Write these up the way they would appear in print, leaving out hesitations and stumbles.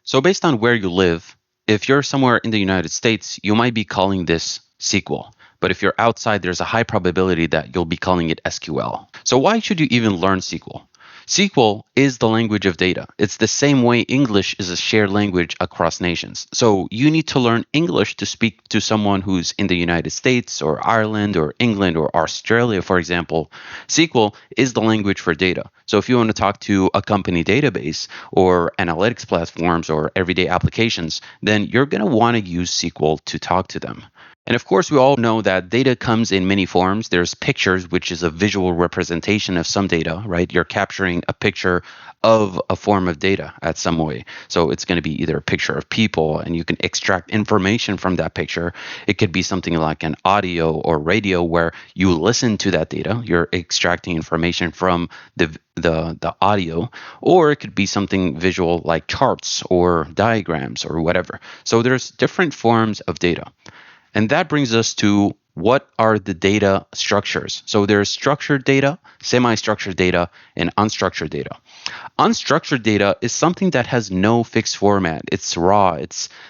So based on where you live, if you're somewhere in the United States, you might be calling this SQL. But if you're outside, there's a high probability that you'll be calling it SQL. So why should you even learn SQL? SQL is the language of data. It's the same way English is a shared language across nations. So you need to learn English to speak to someone who's in the United States or Ireland or England or Australia, for example. SQL is the language for data. So if you want to talk to a company database or analytics platforms or everyday applications, then you're going to want to use SQL to talk to them. And of course, we all know that data comes in many forms. There's pictures, which is a visual representation of some data, right? You're capturing a picture of a form of data at some way. So it's going to be either a picture of people, and you can extract information from that picture. It could be something like an audio or radio where you listen to that data. You're extracting information from the audio, or it could be something visual like charts or diagrams or whatever. So there's different forms of data. And that brings us to what are the data structures? So there's structured data, semi-structured data, and unstructured data. Unstructured data is something that has no fixed format. It's raw.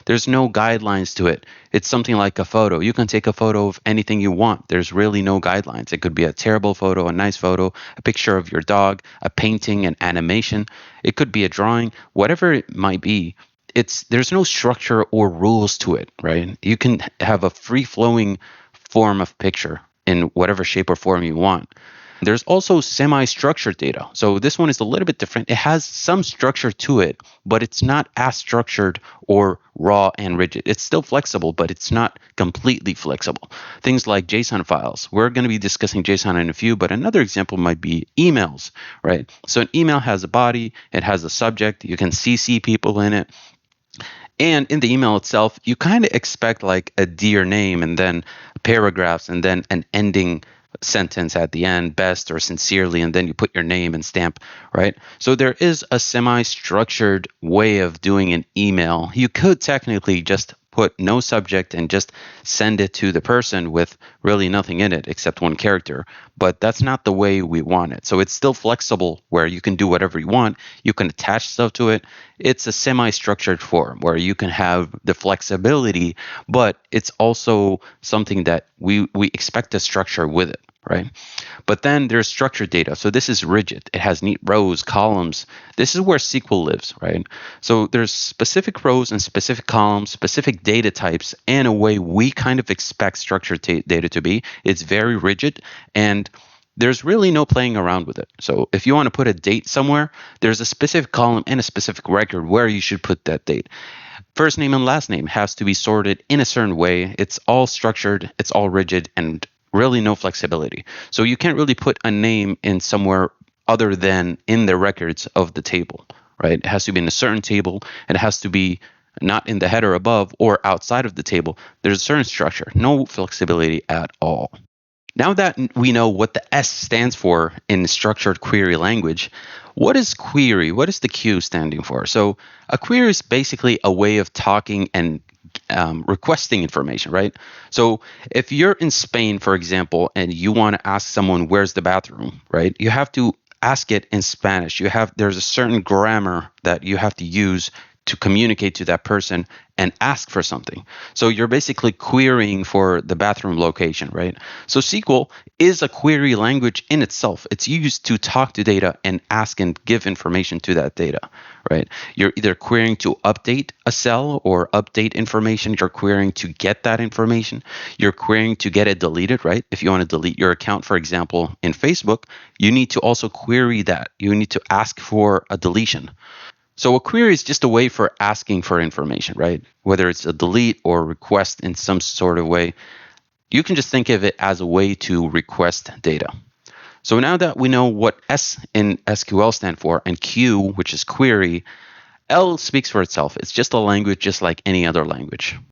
There's no guidelines to it. It's something like a photo. You can take a photo of anything you want. There's really no guidelines. It could be a terrible photo, a nice photo, a picture of your dog, a painting, an animation. It could be a drawing, whatever it might be. There's no structure or rules to it, right? You can have a free-flowing form of picture in whatever shape or form you want. There's also semi-structured data. So this one is a little bit different. It has some structure to it, but it's not as structured or raw and rigid. It's still flexible, but it's not completely flexible. Things like JSON files. We're going to be discussing JSON in a few, but another example might be emails, right? So an email has a body, it has a subject, you can CC people in it. And in the email itself, you kind of expect like a dear name and then paragraphs and then an ending sentence at the end, best or sincerely, and then you put your name and stamp, right? So there is a semi-structured way of doing an email. You could technically just put no subject and just send it to the person with really nothing in it except one character. But that's not the way we want it. So it's still flexible where you can do whatever you want. You can attach stuff to it. It's a semi-structured form where you can have the flexibility, but it's also something that we expect a structure with it, right? But then there's structured data. So this is rigid. It has neat rows, columns. This is where SQL lives, right? So there's specific rows and specific columns, specific data types, and a way we kind of expect structured data to be. It's very rigid, and there's really no playing around with it. So if you want to put a date somewhere, there's a specific column and a specific record where you should put that date. First name and last name has to be sorted in a certain way. It's all structured, it's all rigid, and really no flexibility. So you can't really put a name in somewhere other than in the records of the table, right? It has to be in a certain table. It has to be not in the header above or outside of the table. There's a certain structure, no flexibility at all. Now that we know what the S stands for in structured query language, what is query? What is the Q standing for? So a query is basically a way of talking and requesting information, right? So if you're in Spain, for example, and you want to ask someone where's the bathroom, right? You have to ask it in Spanish. There's a certain grammar that you have to use to communicate to that person and ask for something. So you're basically querying for the bathroom location, right? So SQL is a query language in itself. It's used to talk to data and ask and give information to that data, right? You're either querying to update a cell or update information. You're querying to get that information. You're querying to get it deleted, right? If you want to delete your account, for example, in Facebook, you need to also query that. You need to ask for a deletion. So a query is just a way for asking for information, right? Whether it's a delete or request in some sort of way, you can just think of it as a way to request data. So now that we know what S in SQL stand for and Q, which is query, L speaks for itself. It's just a language just like any other language.